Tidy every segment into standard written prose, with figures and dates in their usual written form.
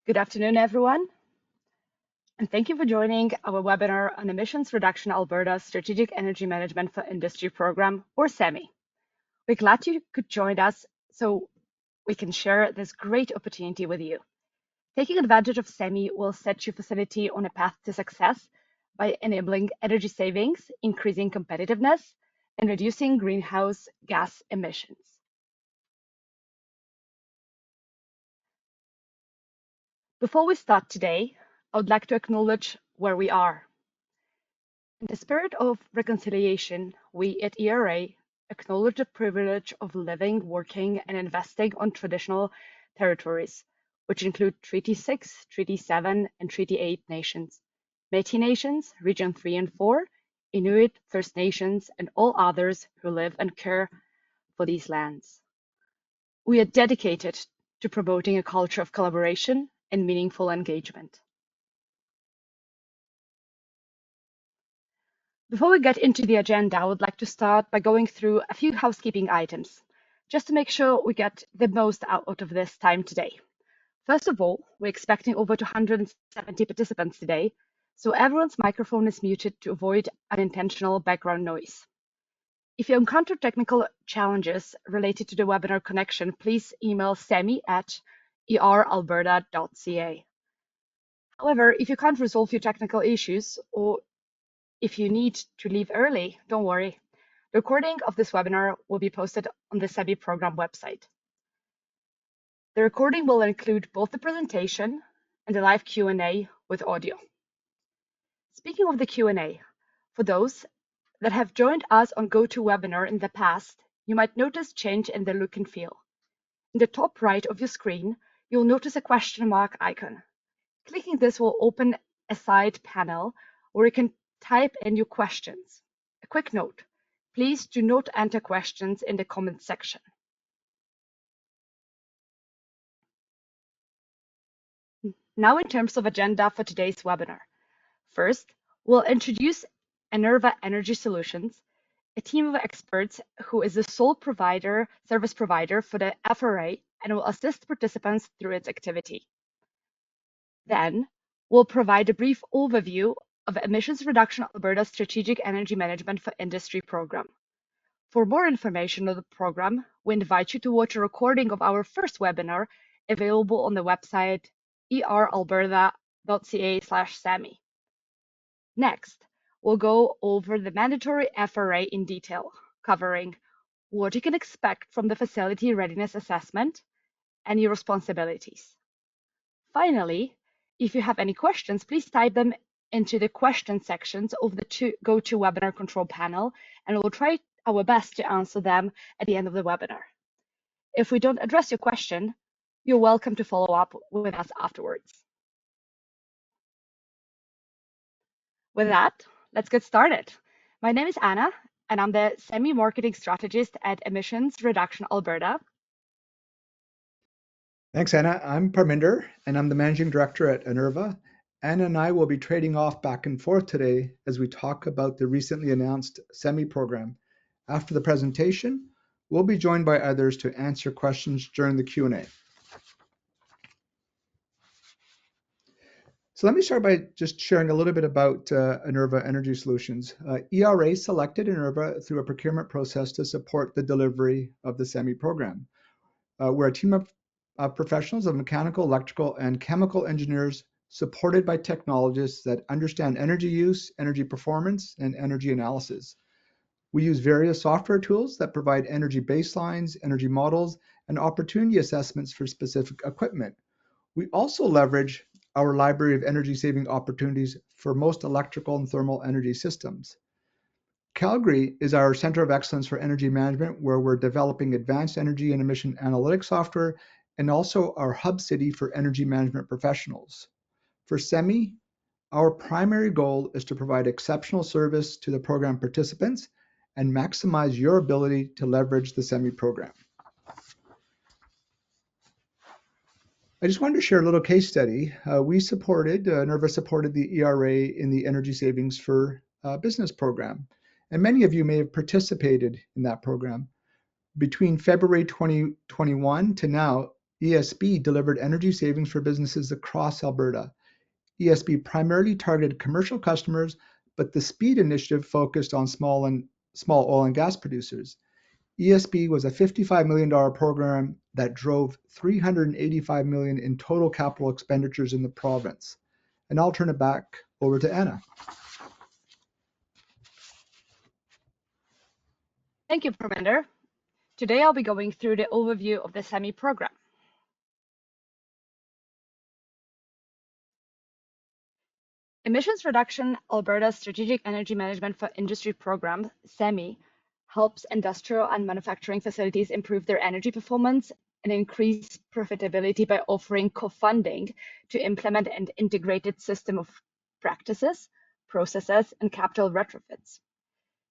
Good afternoon, everyone, and thank you for joining our webinar on Emissions Reduction Alberta Strategic Energy Management for Industry program, or SEMI. We're glad you could join us so we can share this great opportunity with you. Taking advantage of SEMI will set your facility on a path to success by enabling energy savings, increasing competitiveness, and reducing greenhouse gas emissions. Before we start today, I would like to acknowledge where we are. In the spirit of reconciliation, we at ERA acknowledge the privilege of living, working, and investing on traditional territories, which include Treaty 6, Treaty 7, and Treaty 8 nations, Métis Nations, Region 3 and 4, Inuit, First Nations, and all others who live and care for these lands. We are dedicated to promoting a culture of collaboration and meaningful engagement. Before we get into the agenda, I would like to start by going through a few housekeeping items, just to make sure we get the most out of this time today. First of all, we're expecting over 270 participants today, so everyone's microphone is muted to avoid unintentional background noise. If you encounter technical challenges related to the webinar connection, please email semi@eralberta.ca. However, if you can't resolve your technical issues, or if you need to leave early, don't worry. The recording of this webinar will be posted on the SEMI program website. The recording will include both the presentation and the live Q&A with audio. Speaking of the Q&A, for those that have joined us on GoToWebinar in the past, you might notice change in the look and feel. In the top right of your screen, you'll notice a question mark icon. Clicking this will open a side panel where you can type in your questions. A quick note, please do not enter questions in the comments section. Now in terms of agenda for today's webinar. First, we'll introduce Enerva Energy Solutions, a team of experts who is the sole service provider for the FRA and will assist participants through its activity. Then, we'll provide a brief overview of Emissions Reduction Alberta Strategic Energy Management for Industry program. For more information on the program, we invite you to watch a recording of our first webinar available on the website eralberta.ca/SEMI. Next, we'll go over the mandatory FRA in detail, covering what you can expect from the Facility Readiness Assessment and your responsibilities. Finally, if you have any questions, please type them into the question sections of the GoToWebinar control panel, and we'll try our best to answer them at the end of the webinar. If we don't address your question, you're welcome to follow up with us afterwards. With that, let's get started. My name is Anna, and I'm the SEMI Marketing Strategist at Emissions Reduction Alberta. Thanks, Anna. I'm Parminder, and I'm the Managing Director at Enerva. Anna and I will be trading off back and forth today as we talk about the recently announced SEMI program. After the presentation, we'll be joined by others to answer questions during the Q&A. So let me start by just sharing a little bit about Enerva Energy Solutions. ERA selected Enerva through a procurement process to support the delivery of the SEMI program. We're a team of professionals of mechanical, electrical, and chemical engineers supported by technologists that understand energy use, energy performance, and energy analysis. We use various software tools that provide energy baselines, energy models, and opportunity assessments for specific equipment. We also leverage our library of energy saving opportunities for most electrical and thermal energy systems. Calgary is our center of excellence for energy management, where we're developing advanced energy and emission analytics software, and also our hub city for energy management professionals. For SEMI, our primary goal is to provide exceptional service to the program participants and maximize your ability to leverage the SEMI program. I just wanted to share a little case study. Enerva supported the ERA in the Energy Savings for Business program, and many of you may have participated in that program. Between February 2021 to now, ESB delivered energy savings for businesses across Alberta. ESB primarily targeted commercial customers, but the SPEED initiative focused on small oil and gas producers. ESB was a $55 million program that drove $385 million in total capital expenditures in the province. And I'll turn it back over to Anna. Thank you, Parminder. Today I'll be going through the overview of the SEMI program. Emissions Reduction Alberta's Strategic Energy Management for Industry program, SEMI, helps industrial and manufacturing facilities improve their energy performance and increase profitability by offering co-funding to implement an integrated system of practices, processes, and capital retrofits.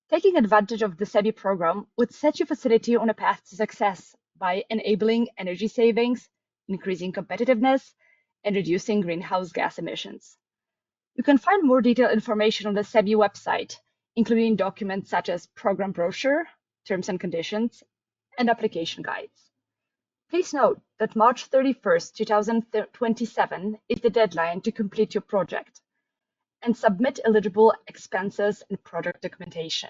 Taking advantage of the SEMI program would set your facility on a path to success by enabling energy savings, increasing competitiveness, and reducing greenhouse gas emissions. You can find more detailed information on the SEMI website, including documents such as program brochure, terms and conditions, and application guides. Please note that March 31st, 2027 is the deadline to complete your project and submit eligible expenses and project documentation.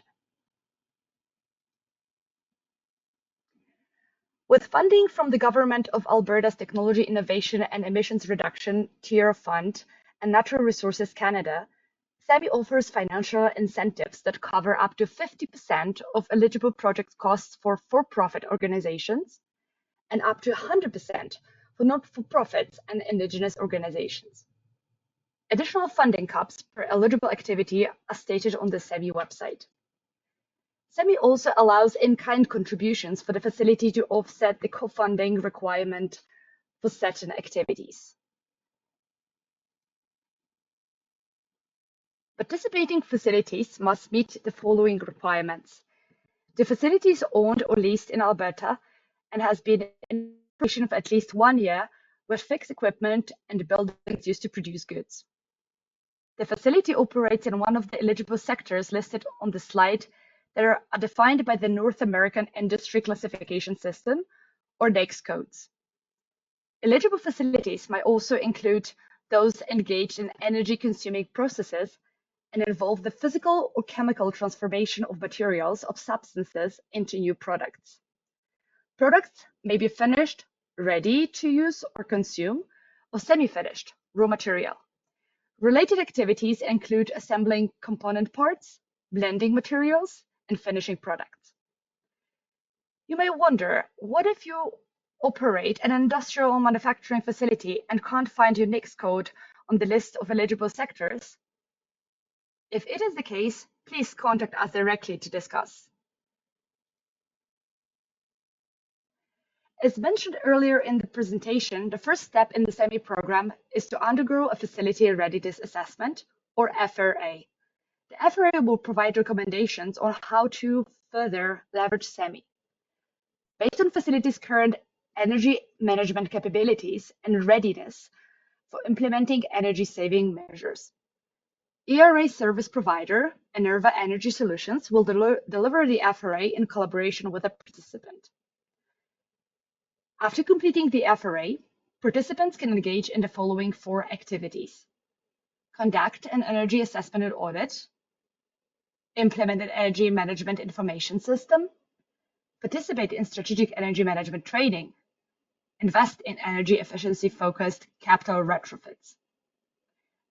With funding from the Government of Alberta's Technology Innovation and Emissions Reduction Tier Fund and Natural Resources Canada, SEMI offers financial incentives that cover up to 50% of eligible project costs for for-profit organizations and up to 100% for not-for-profits and Indigenous organizations. Additional funding caps per eligible activity are stated on the SEMI website. SEMI also allows in-kind contributions for the facility to offset the co-funding requirement for certain activities. Participating facilities must meet the following requirements. The facility is owned or leased in Alberta and has been in operation for at least 1 year with fixed equipment and buildings used to produce goods. The facility operates in one of the eligible sectors listed on the slide that are defined by the North American Industry Classification System, or NAICS codes. Eligible facilities might also include those engaged in energy-consuming processes and involve the physical or chemical transformation of materials or substances into new products. Products may be finished, ready to use or consume, or semi-finished, raw material. Related activities include assembling component parts, blending materials, and finishing products. You may wonder, what if you operate an industrial manufacturing facility and can't find your NAICS code on the list of eligible sectors? If it is the case, please contact us directly to discuss. As mentioned earlier in the presentation, the first step in the SEMI program is to undergo a Facility Readiness Assessment, or FRA. The FRA will provide recommendations on how to further leverage SEMI. Based on facilities' current energy management capabilities and readiness for implementing energy-saving measures. ERA service provider, Enerva Energy Solutions, will deliver the FRA in collaboration with a participant. After completing the FRA, participants can engage in the following 4 activities: conduct an energy assessment and audit, implement an energy management information system, participate in strategic energy management training, invest in energy efficiency-focused capital retrofits.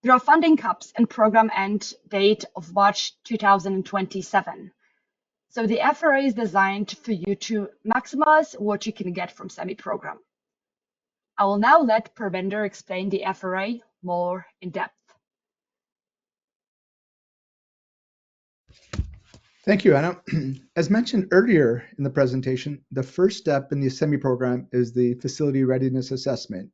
There are funding caps and program end date of March 2027. So the FRA is designed for you to maximize what you can get from SEMI program. I will now let Parminder explain the FRA more in depth. Thank you, Anna. As mentioned earlier in the presentation, the first step in the SEMI program is the Facility Readiness Assessment.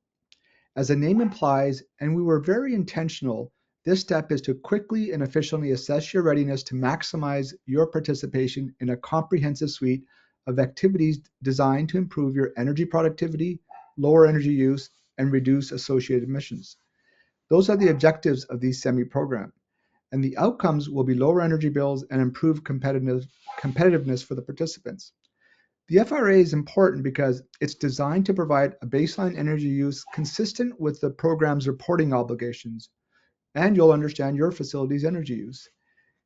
As the name implies, and we were very intentional, this step is to quickly and efficiently assess your readiness to maximize your participation in a comprehensive suite of activities designed to improve your energy productivity, lower energy use, and reduce associated emissions. Those are the objectives of the SEMI program, and the outcomes will be lower energy bills and improved competitiveness for the participants. The FRA is important because it's designed to provide a baseline energy use consistent with the program's reporting obligations, and you'll understand your facility's energy use.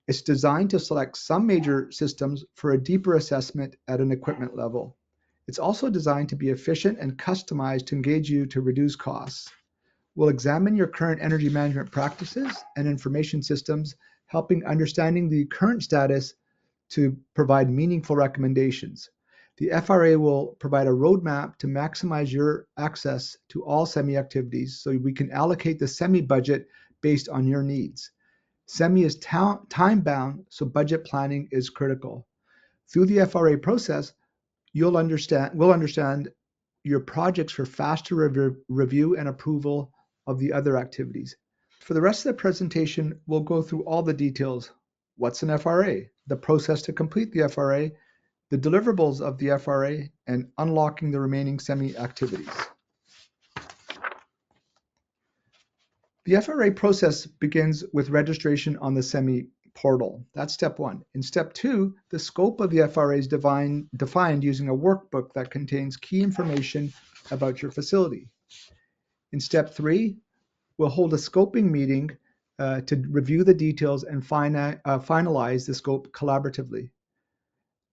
It's designed to select some major systems for a deeper assessment at an equipment level. It's also designed to be efficient and customized to engage you to reduce costs. We'll examine your current energy management practices and information systems, helping understanding the current status to provide meaningful recommendations. The FRA will provide a roadmap to maximize your access to all SEMI activities so we can allocate the SEMI budget based on your needs. SEMI is time-bound, so budget planning is critical. Through the FRA process, we'll understand your projects for faster review and approval of the other activities. For the rest of the presentation, we'll go through all the details. What's an FRA? The process to complete the FRA, the deliverables of the FRA, and unlocking the remaining SEMI activities. The FRA process begins with registration on the SEMI portal. That's step one. In step two, the scope of the FRA is defined using a workbook that contains key information about your facility. In step three, we'll hold a scoping meeting to review the details and finalize the scope collaboratively.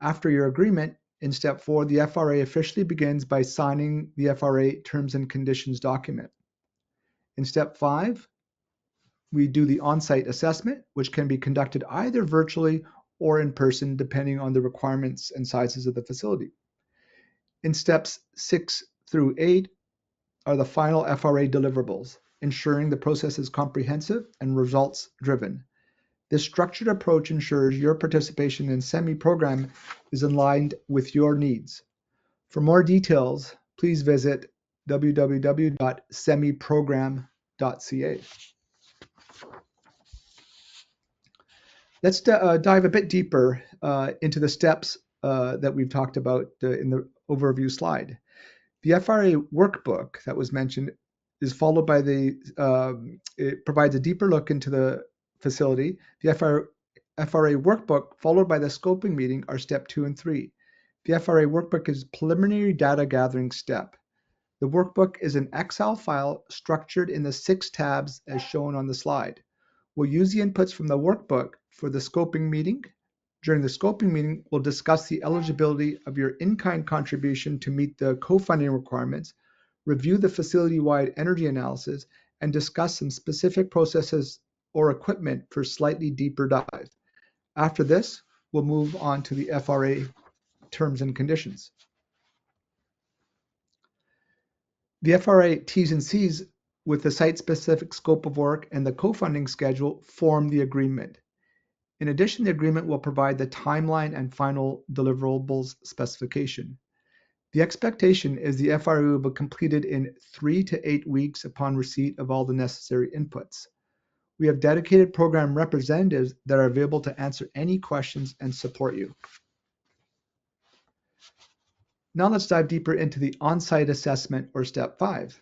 After your agreement, in step four, the FRA officially begins by signing the FRA terms and conditions document. In step five, we do the on-site assessment, which can be conducted either virtually or in person, depending on the requirements and sizes of the facility. In steps 6 through 8 are the final FRA deliverables, ensuring the process is comprehensive and results-driven. This structured approach ensures your participation in SEMI program is aligned with your needs. For more details, please visit www.semiprogram.ca. Let's dive a bit deeper into the steps that we've talked about in the overview slide. The FRA workbook that was mentioned is followed by it provides a deeper look into the facility. The FRA workbook followed by the scoping meeting are step 2 and 3. The FRA workbook is preliminary data gathering step. The workbook is an Excel file structured in the 6 tabs as shown on the slide. We'll use the inputs from the workbook for the scoping meeting. During the scoping meeting, we'll discuss the eligibility of your in-kind contribution to meet the co-funding requirements, review the facility-wide energy analysis, and discuss some specific processes or equipment for slightly deeper dive. After this, we'll move on to the FRA terms and conditions. The FRA T's and C's with the site-specific scope of work and the co-funding schedule form the agreement. In addition, the agreement will provide the timeline and final deliverables specification. The expectation is the FRA will be completed in 3 to 8 weeks upon receipt of all the necessary inputs. We have dedicated program representatives that are available to answer any questions and support you. Now let's dive deeper into the on-site assessment, or step 5.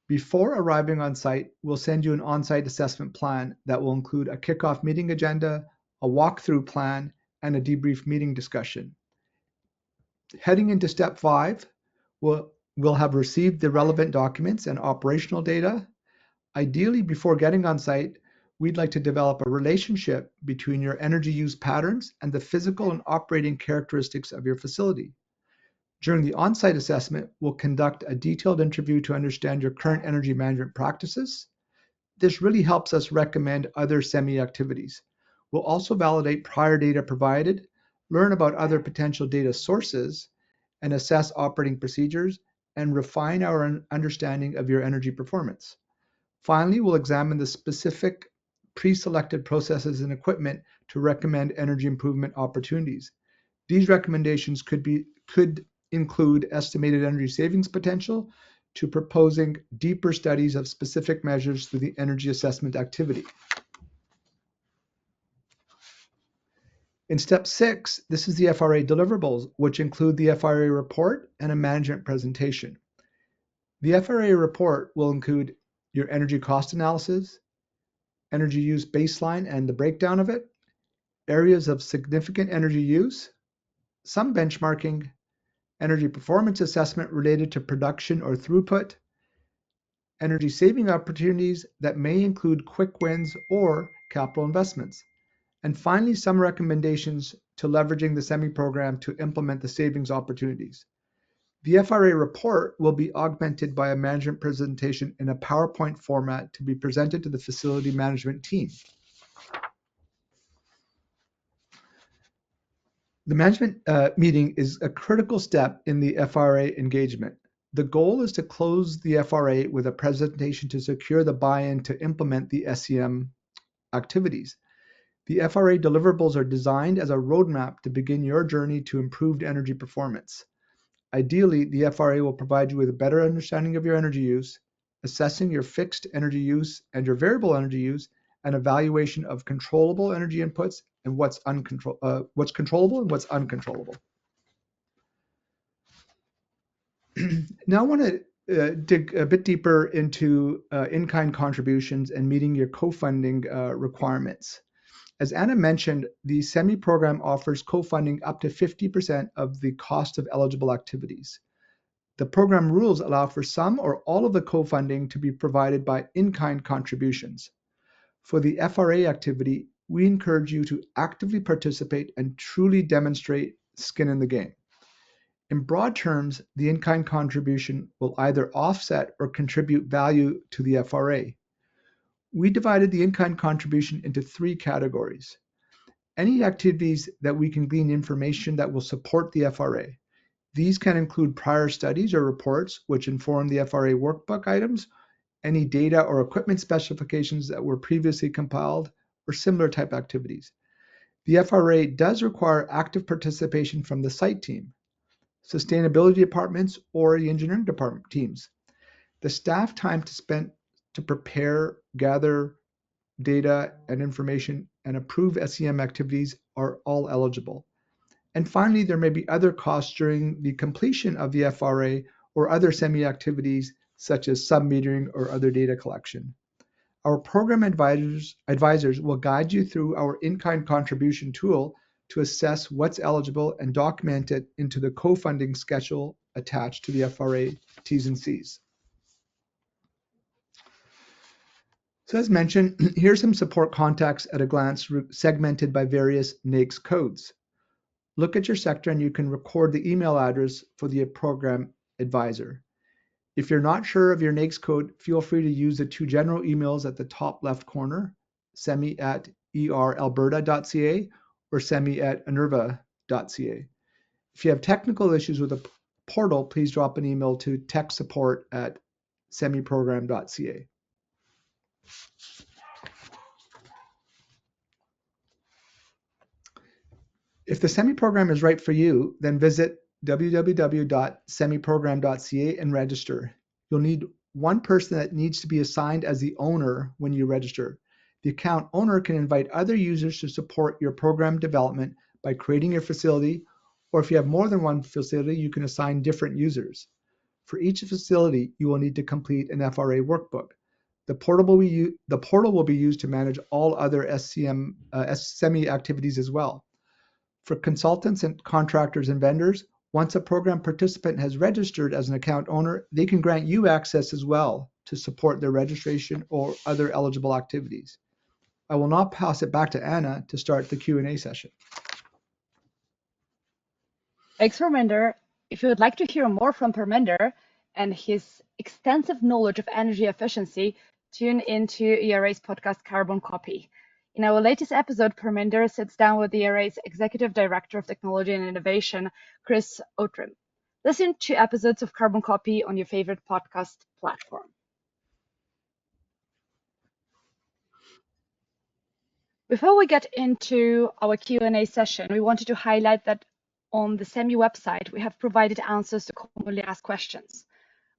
Before arriving on site, we'll send you an on-site assessment plan that will include a kickoff meeting agenda, a walkthrough plan, and a debrief meeting discussion. Heading into step 5, we'll have received the relevant documents and operational data. Ideally, before getting on site, we'd like to develop a relationship between your energy use patterns and the physical and operating characteristics of your facility. During the on-site assessment, we'll conduct a detailed interview to understand your current energy management practices. This really helps us recommend other SEMI activities. We'll also validate prior data provided, learn about other potential data sources, and assess operating procedures and refine our understanding of your energy performance. Finally, we'll examine the specific pre-selected processes and equipment to recommend energy improvement opportunities. These recommendations could include estimated energy savings potential to proposing deeper studies of specific measures through the energy assessment activity. In step 6, this is the FRA deliverables, which include the FRA report and a management presentation. The FRA report will include your energy cost analysis, energy use baseline and the breakdown of it, areas of significant energy use, some benchmarking, energy performance assessment related to production or throughput, energy saving opportunities that may include quick wins or capital investments, and finally, some recommendations to leveraging the SEMI program to implement the savings opportunities. The FRA report will be augmented by a management presentation in a PowerPoint format to be presented to the facility management team. The management meeting is a critical step in the FRA engagement. The goal is to close the FRA with a presentation to secure the buy-in to implement the SEM activities. The FRA deliverables are designed as a roadmap to begin your journey to improved energy performance. Ideally, the FRA will provide you with a better understanding of your energy use, assessing your fixed energy use and your variable energy use, and evaluation of controllable energy inputs and what's controllable and what's uncontrollable. Now I want to dig a bit deeper into in-kind contributions and meeting your co-funding requirements. As Anna mentioned, the SEMI program offers co-funding up to 50% of the cost of eligible activities. The program rules allow for some or all of the co-funding to be provided by in-kind contributions. For the FRA activity, we encourage you to actively participate and truly demonstrate skin in the game. In broad terms, the in-kind contribution will either offset or contribute value to the FRA. We divided the in-kind contribution into three categories. Any activities that we can glean information that will support the FRA. These can include prior studies or reports which inform the FRA workbook items, any data or equipment specifications that were previously compiled, or similar type activities. The FRA does require active participation from the site team, sustainability departments, or the engineering department teams. The staff time spent to prepare, gather data and information, and approve SEM activities are all eligible. And finally, there may be other costs during the completion of the FRA or other SEMI activities such as sub-metering or other data collection. Our program advisors will guide you through our in-kind contribution tool to assess what's eligible and document it into the co-funding schedule attached to the FRA T's and C's. So as mentioned, here's some support contacts at a glance segmented by various NAICS codes. Look at your sector and you can record the email address for the program advisor. If you're not sure of your NAICS code, feel free to use the two general emails at the top left corner, semi@eralberta.ca or semi@enerva.ca. If you have technical issues with the portal, please drop an email to techsupport@semiprogram.ca. If the SEMI program is right for you, then visit www.semiprogram.ca and register. You'll need one person that needs to be assigned as the owner when you register. The account owner can invite other users to support your program development by creating your facility, or if you have more than one facility, you can assign different users. For each facility, you will need to complete an FRA workbook. The portal will be used to manage all other SEMI activities as well. For consultants and contractors and vendors, once a program participant has registered as an account owner, they can grant you access as well to support their registration or other eligible activities. I will now pass it back to Anna to start the Q&A session. Thanks, Parminder. If you would like to hear more from Parminder and his extensive knowledge of energy efficiency, tune into ERA's podcast Carbon Copy. In our latest episode, Parminder sits down with the ERA's Executive Director of Technology and Innovation, Chris Outram. Listen to episodes of Carbon Copy on your favorite podcast platform. Before we get into our Q&A session, we wanted to highlight that on the SEMI website, we have provided answers to commonly asked questions.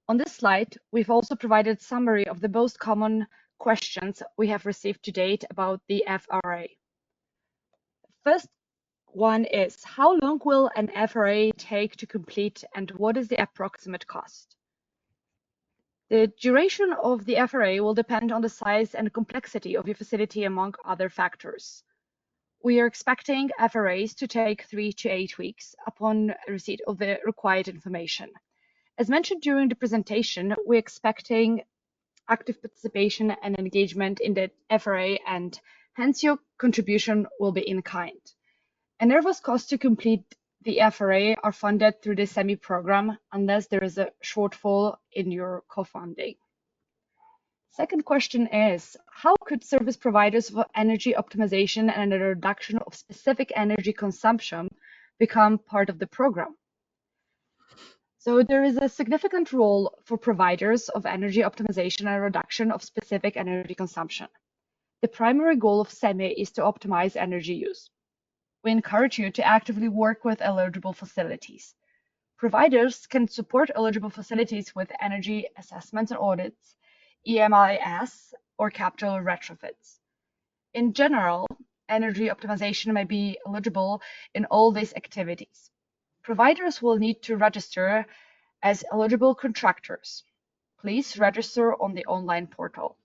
On this slide, we've also provided a summary of the most common questions we have received to date about the FRA. First one is, how long will an FRA take to complete and what is the approximate cost? The duration of the FRA will depend on the size and complexity of your facility among other factors. we are expecting FRAs to take 3 to 8 weeks upon receipt of the required information. As mentioned during the presentation, we're expecting active participation and engagement in the FRA, and hence your contribution will be in kind. Enerva's costs to complete the FRA are funded through the SEMI program unless there is a shortfall in your co-funding. Second question is, how could service providers for energy optimization and a reduction of specific energy consumption become part of the program? So there is a significant role for providers of energy optimization and reduction of specific energy consumption. The primary goal of SEMI is to optimize energy use. We encourage you to actively work with eligible facilities. Providers can support eligible facilities with energy assessments and audits, EMIS, or capital retrofits. In general, energy optimization may be eligible in all these activities. Providers will need to register as eligible contractors. Please register on the online portal.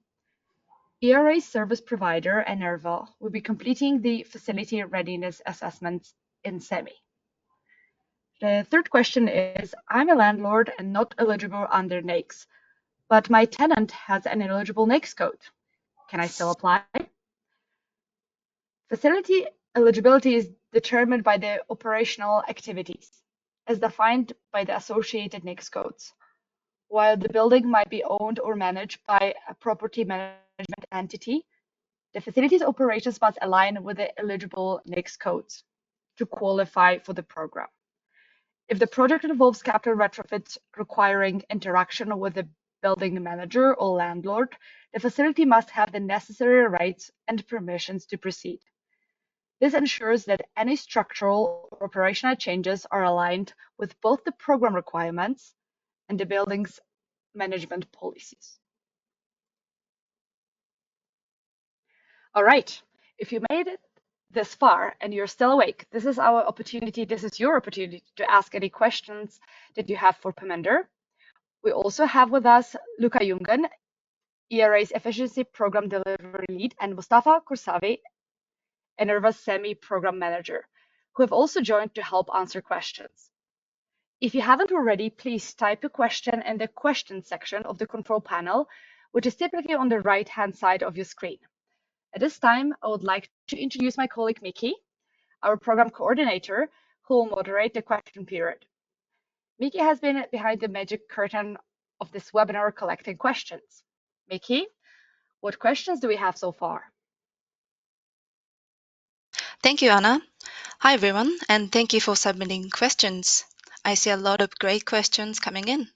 ERA service provider Enerva will be completing the Facility Readiness Assessment in SEMI. The third question is, I'm a landlord and not eligible under NAICS, but my tenant has an eligible NAICS code. Can I still apply? Facility eligibility is determined by the operational activities, as defined by the associated NAICS codes. While the building might be owned or managed by a property management entity, the facility's operations must align with the eligible NAICS codes to qualify for the program. If the project involves capital retrofits requiring interaction with the building manager or landlord, the facility must have the necessary rights and permissions to proceed. This ensures that any structural or operational changes are aligned with both the program requirements and the building's management policies. All right, if you made it this far and you're still awake, this is our opportunity, this is your opportunity to ask any questions that you have for Parminder. We also have with us Luca Jungen, ERA's Efficiency Program Delivery Lead, and Mostafa Khosravy, Enerva's SEMI Program Manager, who have also joined to help answer questions. If you haven't already, please type a question in the question section of the control panel, which is typically on the right-hand side of your screen. At this time, I would like to introduce my colleague Miki, our program coordinator, who will moderate the question period. Miki has been behind the magic curtain of this webinar collecting questions. Miki, what questions do we have so far? Thank you, Anna. Hi, everyone, and thank you for submitting questions. I see a lot of great questions coming in.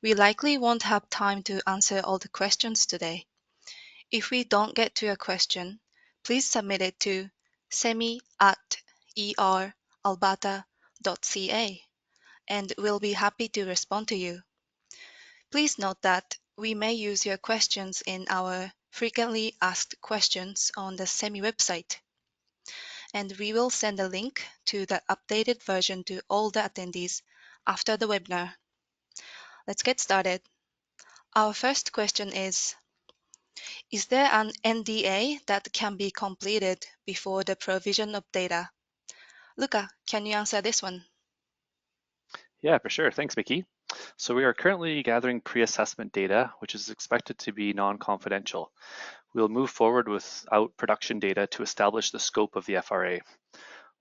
We likely won't have time to answer all the questions today. If we don't get to a question, please submit it to semi@eralberta.ca, and we'll be happy to respond to you. Please note that we may use your questions in our frequently asked questions on the SEMI website, and we will send a link to the updated version to all the attendees after the webinar. Let's get started. Our first question is there an NDA that can be completed before the provision of data? Luca, can you answer this one? Yeah, for sure. Thanks, Mickey. So we are currently gathering pre-assessment data, which is expected to be non-confidential. We'll move forward without production data to establish the scope of the FRA.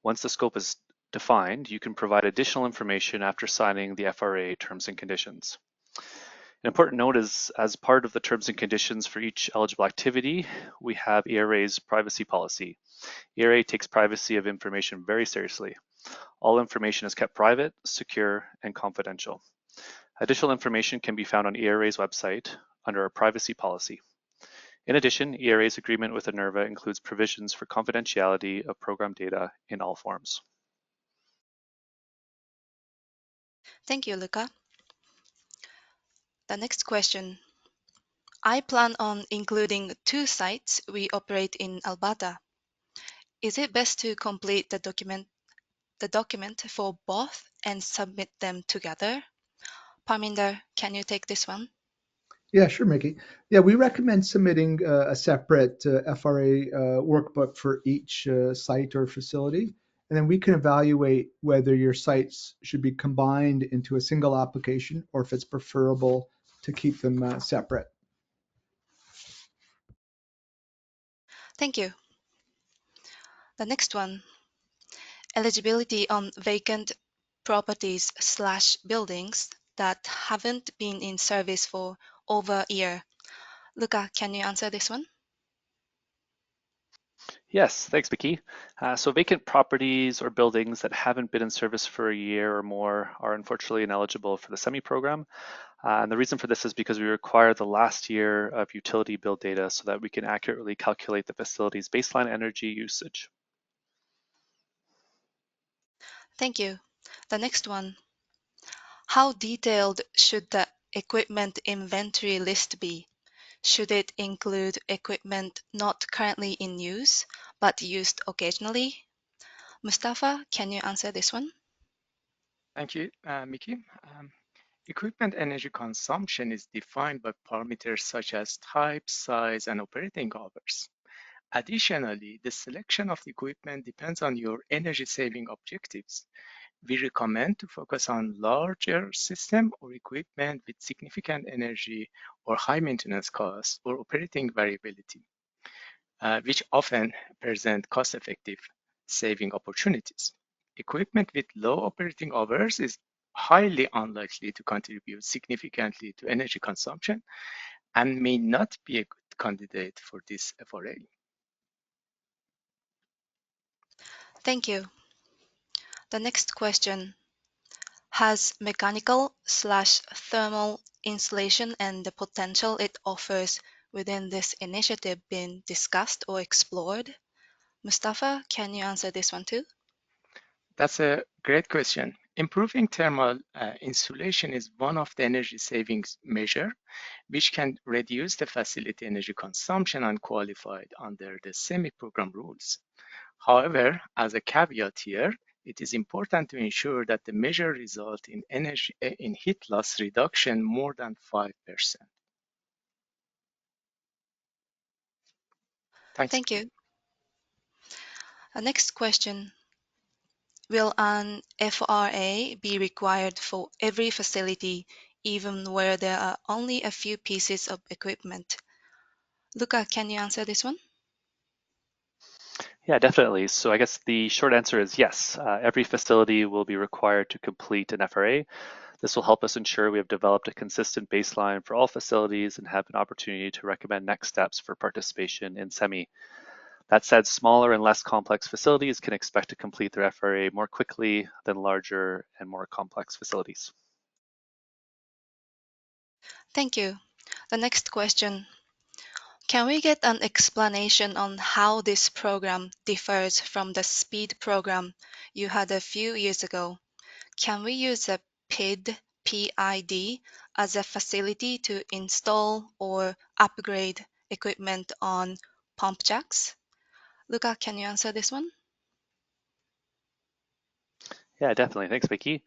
Once the scope is defined, you can provide additional information after signing the FRA terms and conditions. An important note is, as part of the terms and conditions for each eligible activity, we have ERA's privacy policy. ERA takes privacy of information very seriously. All information is kept private, secure, and confidential. Additional information can be found on ERA's website under our privacy policy. In addition, ERA's agreement with Enerva includes provisions for confidentiality of program data in all forms. Thank you, Luca. The next question. I plan on including 2 sites we operate in Alberta. Is it best to complete the document for both and submit them together? Parminder, can you take this one? Yeah, sure, Mickey. Yeah, we recommend submitting a separate FRA workbook for each site or facility, and then we can evaluate whether your sites should be combined into a single application or if it's preferable to keep them separate. Thank you. The next one, eligibility on vacant properties/buildings that haven't been in service for over a year. Luca, can you answer this one? Yes, thanks, Vicky. So vacant properties or buildings that haven't been in service for a year or more are unfortunately ineligible for the SEMI program. And the reason for this is because we require the last year of utility bill data so that we can accurately calculate the facility's baseline energy usage. Thank you. The next one, how detailed should the equipment inventory list be? Should it include equipment not currently in use but used occasionally? Mostafa, can you answer this one? Thank you, Mickey. Equipment energy consumption is defined by parameters such as type, size, and operating hours. Additionally, the selection of the equipment depends on your energy saving objectives. We recommend to focus on larger system or equipment with significant energy or high maintenance costs or operating variability, which often present cost-effective saving opportunities. Equipment with low operating hours is highly unlikely to contribute significantly to energy consumption and may not be a good candidate for this FRA. Thank you. The next question, has mechanical/thermal insulation and the potential it offers within this initiative been discussed or explored? Mostafa, can you answer this one too? That's a great question. Improving thermal insulation is one of the energy savings measure, which can reduce the facility energy consumption unqualified under the semi-program rules. However, as a caveat here, it is important to ensure that the measure result in in heat loss reduction more than 5%. Thanks. Thank you. Next question. Will an FRA be required for every facility, even where there are only a few pieces of equipment? Luca, can you answer this one? Yeah, definitely. So I guess the short answer is yes. Every facility will be required to complete an FRA. This will help us ensure we have developed a consistent baseline for all facilities and have an opportunity to recommend next steps for participation in SEMI. That said, smaller and less complex facilities can expect to complete their FRA more quickly than larger and more complex facilities. Thank you. The next question. Can we get an explanation on how this program differs from the SPEED program you had a few years ago? Can we use a PID as a facility to install or upgrade equipment on pump jacks? Luca, can you answer this one? Yeah, definitely. Thanks, Vicky.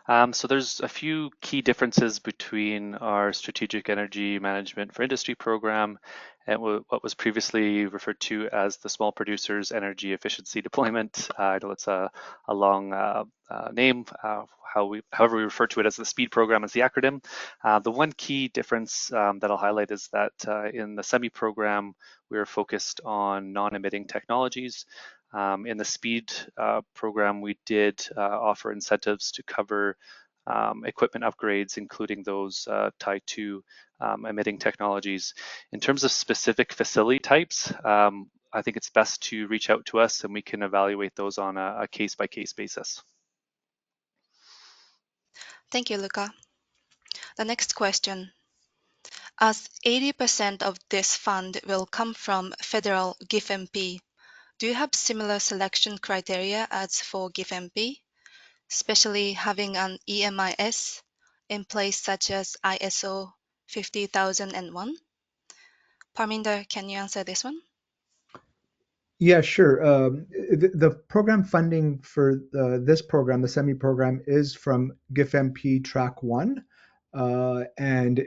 So there's a few key differences between our Strategic Energy Management for Industry program and what was previously referred to as the Small Producers Energy Efficiency Deployment. I know it's a long name, however we refer to it as the SPEED program as the acronym. The one key difference that I'll highlight is that in the SEMI program, we are focused on non-emitting technologies. In the SPEED program, we did offer incentives to cover equipment upgrades, including those tied to emitting technologies. In terms of specific facility types, I think it's best to reach out to us and we can evaluate those on a case-by-case basis. Thank you, Luca. The next question. As 80% of this fund will come from federal GIF-MP, do you have similar selection criteria as for GIF-MP, especially having an EMIS in place such as ISO 50001? Parminder, can you answer this one? Yeah, sure. The program funding for this program, the SEMI program, is from GIF-MP Track 1. and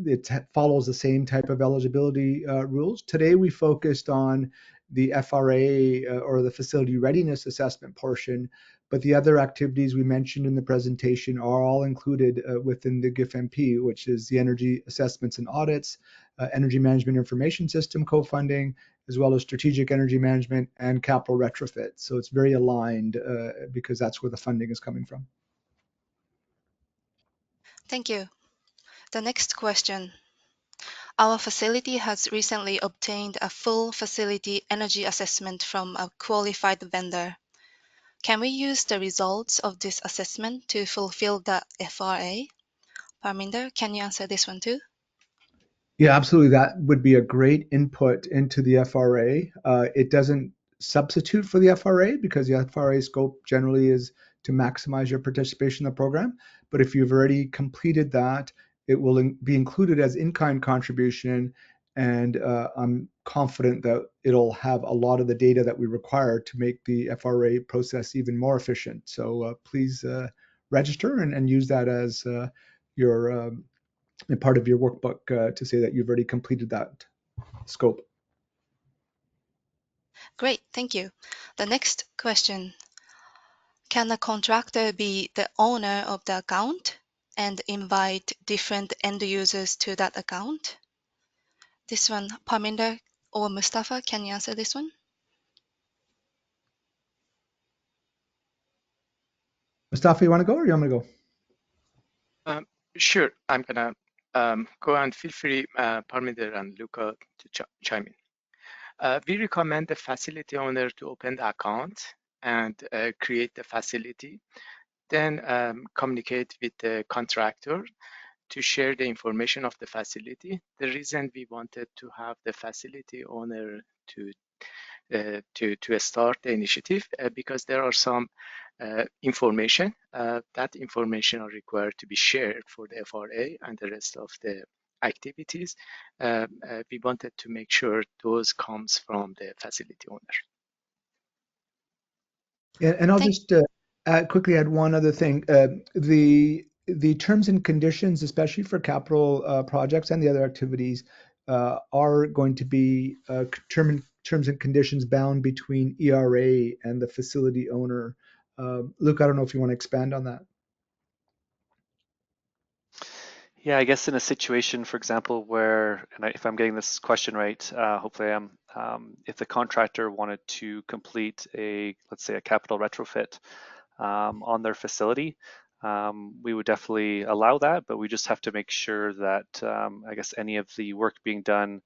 it follows the same type of eligibility rules. Today, we focused on the FRA or the Facility Readiness Assessment portion, but the other activities we mentioned in the presentation are all included within the GIF-MP, which is the energy assessments and audits, energy management information system co-funding, as well as strategic energy management and capital retrofit. So it's very aligned because that's where the funding is coming from. Thank you. The next question. Our facility has recently obtained a full facility energy assessment from a qualified vendor. Can we use the results of this assessment to fulfill the FRA? Parminder, can you answer this one too? Yeah, absolutely. That would be a great input into the FRA. It doesn't substitute for the FRA because the FRA scope generally is to maximize your participation in the program. But if you've already completed that, it will be included as in-kind contribution. And I'm confident that it'll have a lot of the data that we require to make the FRA process even more efficient. So please register and use that as your part of your workbook to say that you've already completed that scope. Great, thank you. The next question. Can a contractor be the owner of the account and invite different end users to that account? This one, Parminder or Mostafa, can you answer this one? Mostafa, you want to go or you want me to go? Sure, I'm gonna go, and feel free, Parminder and Luca, to chime in. We recommend the facility owner to open the account and create the facility, then communicate with the contractor to share the information of the facility. The reason we wanted to have the facility owner to start the initiative because there are some information that information are required to be shared for the FRA and the rest of the activities. We wanted to make sure those comes from the facility owner. Yeah, and I'll just quickly add one other thing. The terms and conditions, especially for capital projects and the other activities, are going to be terms and conditions bound between ERA and the facility owner. Luke, I don't know if you want to expand on that. Yeah, I guess in a situation, for example, where, and if I'm getting this question right, hopefully I am, if the contractor wanted to complete let's say a capital retrofit on their facility, we would definitely allow that, but we just have to make sure that, I guess, any of the work being done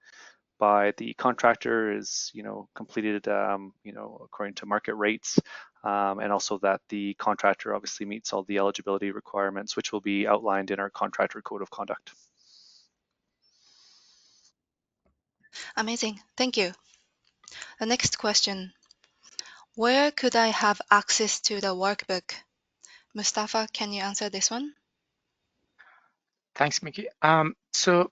by the contractor is, completed, according to market rates, and also that the contractor obviously meets all the eligibility requirements, which will be outlined in our contractor code of conduct. Amazing, thank you. The next question. Where could I have access to the workbook? Mostafa, can you answer this one? Thanks, Mickey. So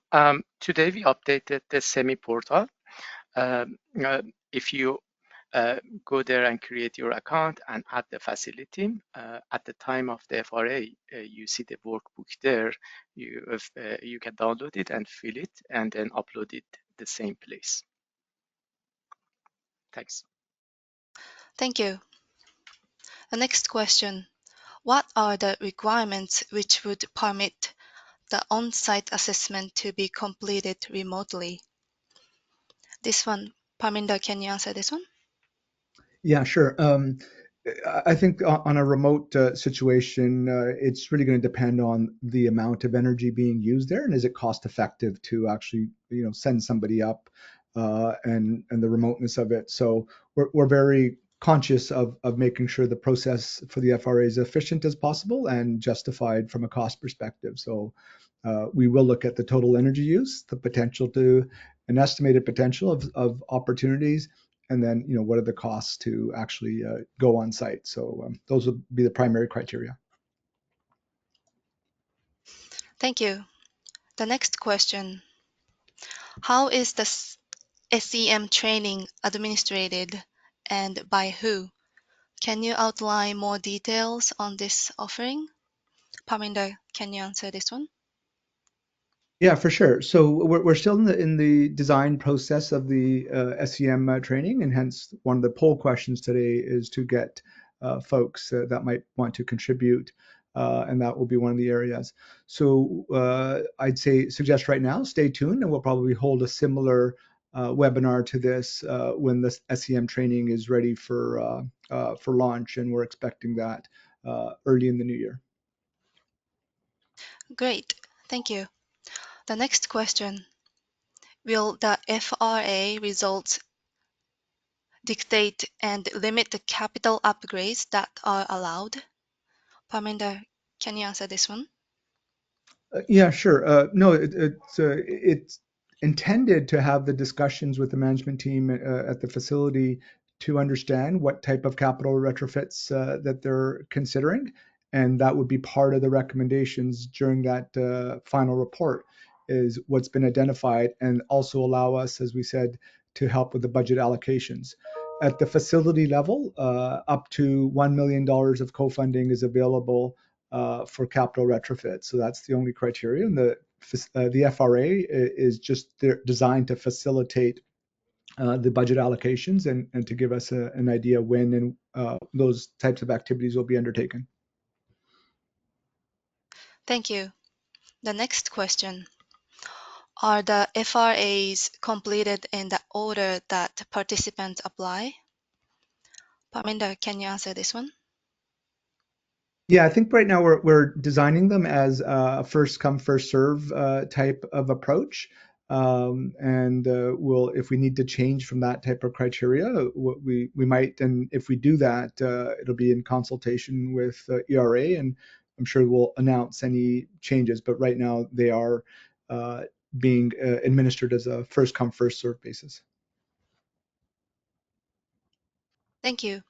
today we updated the SEMI portal. If you go there and create your account and add the facility, at the time of the FRA, you see the workbook there. You can download it and fill it and then upload it the same place. Thanks. Thank you. The next question. What are the requirements which would permit the on-site assessment to be completed remotely? This one, Parminder, can you answer this one? Yeah, sure. I think on a remote situation, it's really going to depend on the amount of energy being used there, and is it cost effective to actually, send somebody up, and the remoteness of it. So we're very conscious of making sure the process for the FRA is efficient as possible and justified from a cost perspective. So we will look at the total energy use, the potential an estimated potential of opportunities, and then what are the costs to actually go on site. So those would be the primary criteria. Thank you. The next question. How is the SEM training administered and by who? Can you outline more details on this offering? Parminder, can you answer this one? Yeah, for sure. So we're still in the design process of the SEM training, and hence one of the poll questions today is to get folks that might want to contribute, and that will be one of the areas. So I'd say suggest right now, stay tuned, and we'll probably hold a similar webinar to this when the SEM training is ready for launch, and we're expecting that early in the new year. Great, thank you. The next question. Will the FRA results dictate and limit the capital upgrades that are allowed? Parminder, can you answer this one? Yeah, sure. No, it's intended to have the discussions with the management team at the facility to understand what type of capital retrofits that they're considering, and that would be part of the recommendations during that final report is what's been identified, and also allow us, as we said, to help with the budget allocations. At the facility level, up to $1 million of co-funding is available for capital retrofit. So that's the only criteria. And the FRA is just designed to facilitate the budget allocations and to give us an idea when and those types of activities will be undertaken. Thank you. The next question. Are the FRAs completed in the order that participants apply? Parminder, can you answer this one? Yeah, I think right now we're designing them as a first come first serve type of approach, and we'll if we need to change from that type of criteria, we might, and if we do that, it'll be in consultation with ERA, and I'm sure we'll announce any changes. But right now they are being administered as a first come first serve basis. Thank you.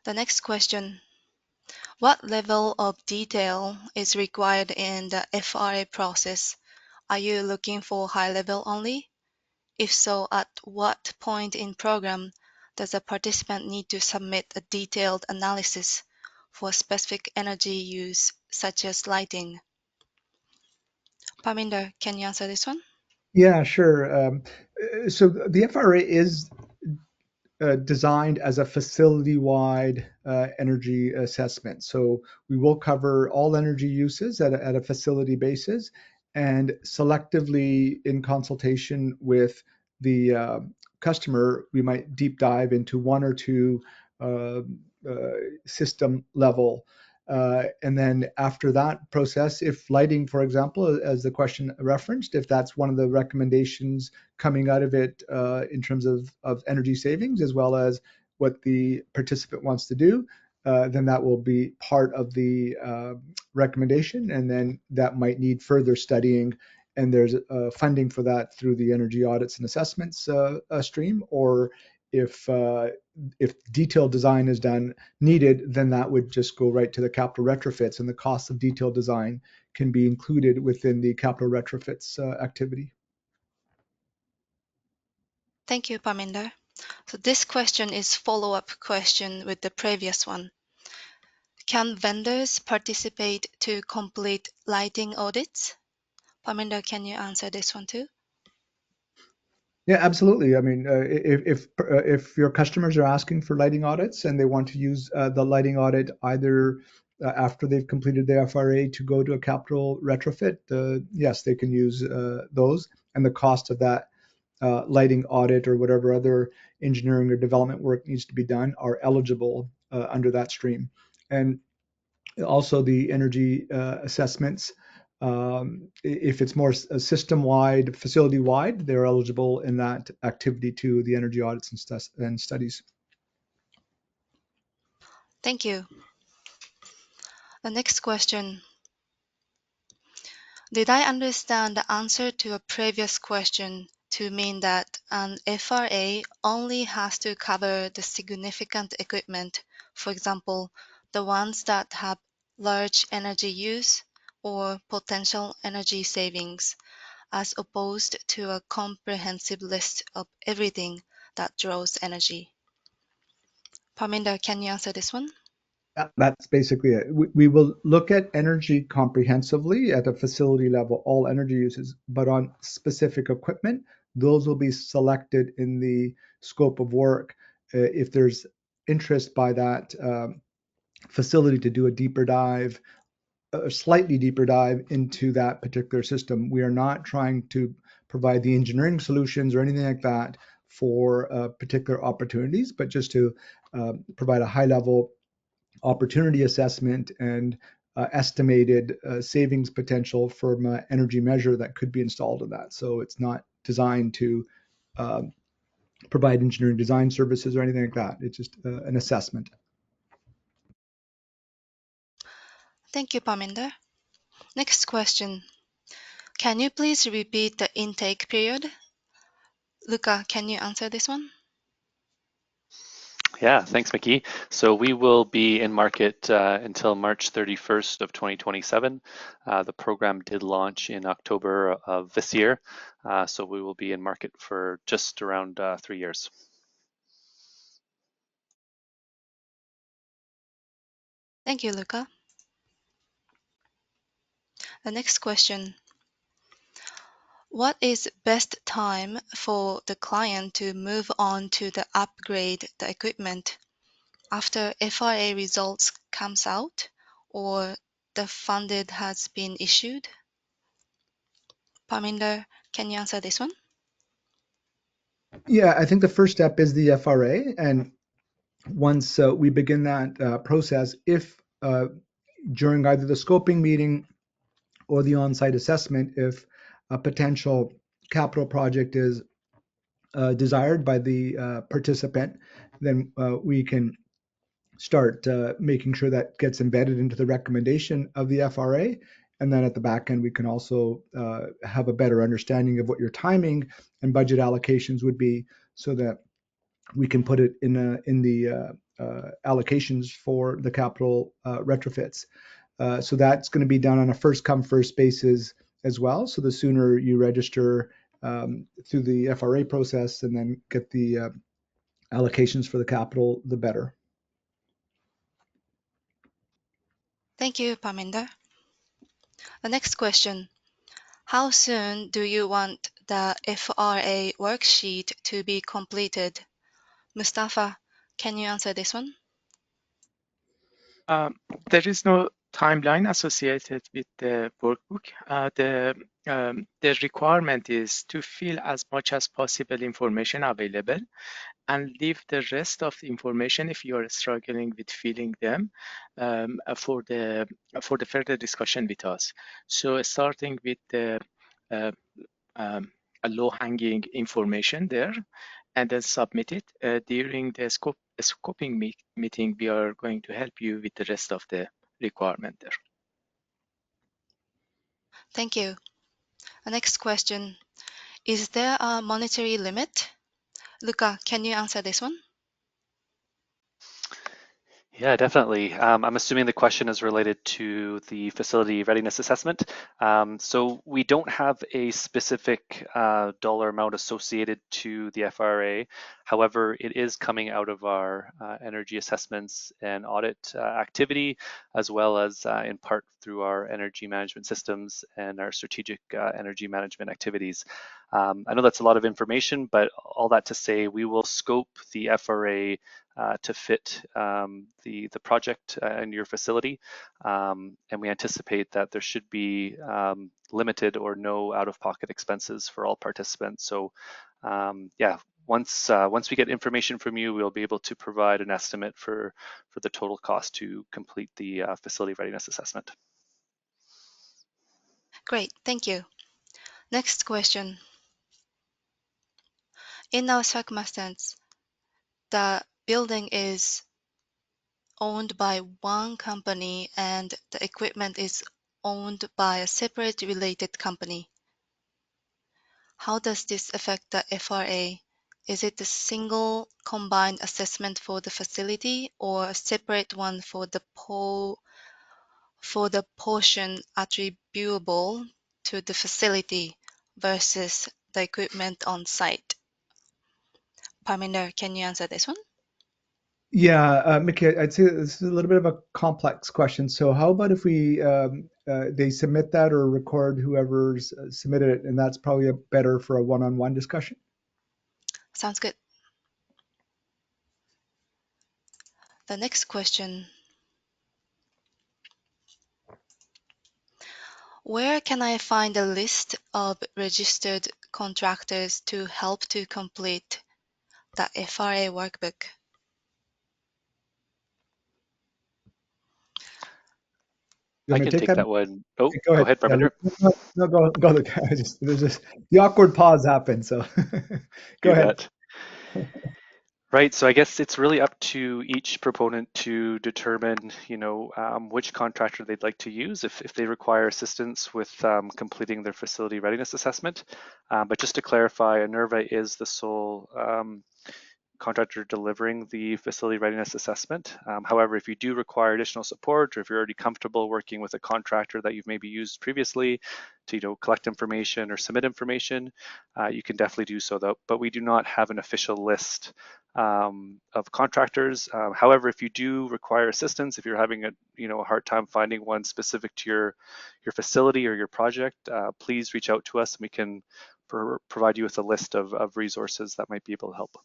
The next question. What level of detail is required in the FRA process? Are you looking for high level only? If so, at what point in program does a participant need to submit a detailed analysis for specific energy use, such as lighting? Parminder, can you answer this one? Yeah, sure. So the FRA is designed as a facility-wide energy assessment. So we will cover all energy uses at a facility basis, and selectively in consultation with the customer, we might deep dive into one or two uh, system level. And then after that process, if lighting, for example, as the question referenced, if that's one of the recommendations coming out of it in terms of energy savings, as well as what the participant wants to do, then that will be part of the recommendation. And then that might need further studying. And there's funding for that through the energy audits and assessments stream, or if detailed design is done needed, then that would just go right to the capital retrofits, and the cost of detailed design can be included within the capital retrofits activity. Thank you, Parminder. So this question is follow-up question with the previous one. Can vendors participate to complete lighting audits? Parminder, can you answer this one too? Yeah, absolutely. I mean, if your customers are asking for lighting audits and they want to use the lighting audit either after they've completed their FRA to go to a capital retrofit, yes, they can use those. And the cost of that lighting audit or whatever other engineering or development work needs to be done are eligible under that stream. And also the energy assessments. If it's more system-wide, facility-wide, they're eligible in that activity to the energy audits and studies. Thank you. The next question. Did I understand the answer to a previous question to mean that an FRA only has to cover the significant equipment, for example, the ones that have large energy use or potential energy savings, as opposed to a comprehensive list of everything that draws energy? Parminder, can you answer this one? That's basically it. We will look at energy comprehensively at a facility level, all energy uses, but on specific equipment, those will be selected in the scope of work. If there's interest by that facility to do a deeper dive, a slightly deeper dive into that particular system, we are not trying to provide the engineering solutions or anything like that for particular opportunities, but just to provide a high level opportunity assessment and estimated savings potential from energy measure that could be installed in that. So it's not designed to provide engineering design services or anything like that. It's just an assessment. Thank you, Parminder. Next question. Can you please repeat the intake period? Luca, can you answer this one? Yeah, thanks, Mickey. So we will be in market until March 31st of 2027. The program did launch in October of this year, so we will be in market for just around 3 years. Thank you, Luca. The next question. What is best time for the client to move on to the upgrade the equipment after FRA results comes out or the funded has been issued? Parminder, can you answer this one? Yeah, I think the first step is the FRA, and once we begin that process, if during either the scoping meeting or the on-site assessment, if a potential capital project is desired by the participant, then we can start making sure that gets embedded into the recommendation of the FRA. And then at the back end, we can also have a better understanding of what your timing and budget allocations would be so that we can put it in the allocations for the capital retrofits. So that's going to be done on a first come first basis as well. So the sooner you register through the FRA process and then get the allocations for the capital, the better. Thank you, Parminder. The next question. How soon do you want the FRA worksheet to be completed? Mostafa, can you answer this one? There is no timeline associated with the workbook. The requirement is to fill as much as possible information available and leave the rest of the information, if you are struggling with filling them, for the further discussion with us. So starting with the low-hanging information there, and then submit it. During the scoping meeting, we are going to help you with the rest of the requirement there. Thank you. The next question. Is there a monetary limit? Luca, can you answer this one? Yeah, definitely. I'm assuming the question is related to the Facility Readiness Assessment. So we don't have a specific dollar amount associated to the FRA. However, it is coming out of our energy assessments and audit activity, as well as in part through our energy management systems and our strategic energy management activities. I know that's a lot of information, but all that to say, we will scope the FRA to fit the project in your facility. And we anticipate that there should be limited or no out-of-pocket expenses for all participants. So yeah, once we get information from you, we'll be able to provide an estimate for the total cost to complete the facility readiness assessment. Great, thank you. Next question. In our circumstance, the building is owned by one company and the equipment is owned by a separate related company. How does this affect the FRA? Is it a single combined assessment for the facility or a separate one for the portion attributable to the facility versus the equipment on site? Parminder, can you answer this one? Yeah, Mickey, I'd say this is a little bit of a complex question. So how about if we they submit that or record whoever's submitted it, and that's probably better for a one-on-one discussion. Sounds good. The next question. Where can I find a list of registered contractors to help to complete the FRA workbook? You I want me can to take take that? that one. Oh, Go go ahead. ahead, Yeah, Parminder. no, go. There's just the awkward pause happened. So go You ahead. bet. Right, so I guess it's really up to each proponent to determine, which contractor they'd like to use if they require assistance with completing their facility readiness assessment. But just to clarify, Enerva is the sole contractor delivering the facility readiness assessment. However, if you do require additional support, or if you're already comfortable working with a contractor that you've maybe used previously to collect information or submit information, you can definitely do so. Though, but we do not have an official list of contractors. However, if you do require assistance, if you're having a hard time finding one specific to your facility or your project, please reach out to us and we can provide you with a list of resources that might be able to help.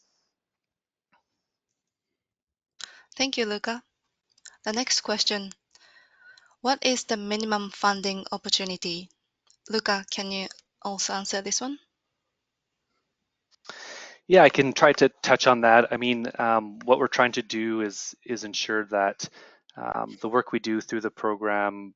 Thank you, Luca. The next question. What is the minimum funding opportunity? Luca, can you also answer this one? Yeah, I can try to touch on that. I mean, what we're trying to do is ensure that the work we do through the program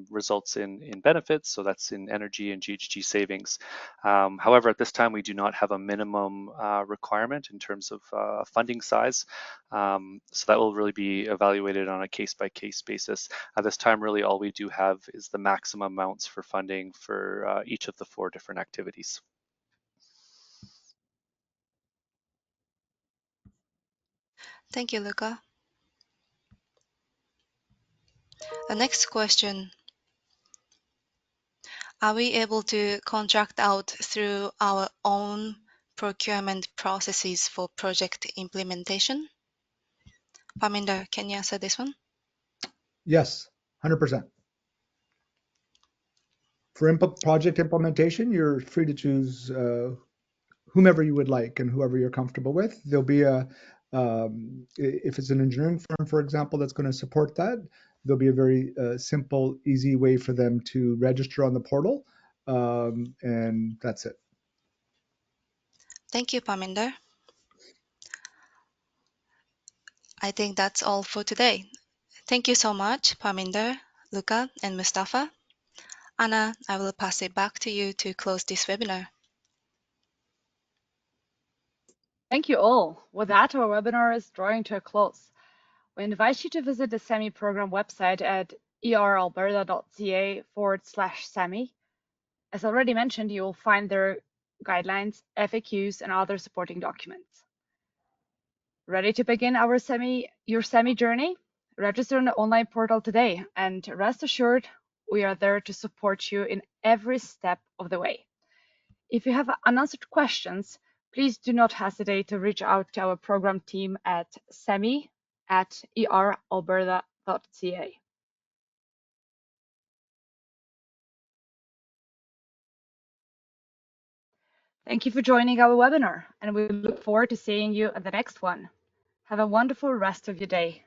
results in benefits, so that's in energy and GHG savings. However, at this time, we do not have a minimum requirement in terms of funding size. So that will really be evaluated on a case-by-case basis. At this time, really all we do have is the maximum amounts for funding for each of the 4 different activities. Thank you, Luca. The next question. Are we able to contract out through our own procurement processes for project implementation? Parminder, can you answer this one? Yes, 100%. For project implementation, you're free to choose whomever you would like and whoever you're comfortable with. There'll be if it's an engineering firm, for example, that's going to support that, there'll be a very simple, easy way for them to register on the portal, and that's it. Thank you, Parminder. I think that's all for today. Thank you so much, Parminder, Luca, and Mostafa. Anna, I will pass it back to you to close this webinar. Thank you all. With that, our webinar is drawing to a close. We invite you to visit the SEMI program website at eralberta.ca/SEMI. As already mentioned, you will find their guidelines, FAQs, and other supporting documents. Ready to begin your SEMI journey? Register on the online portal today, and rest assured, we are there to support you in every step of the way. If you have unanswered questions, please do not hesitate to reach out to our program team at semi@eralberta.ca. Thank you for joining our webinar, and we look forward to seeing you at the next one. Have a wonderful rest of your day.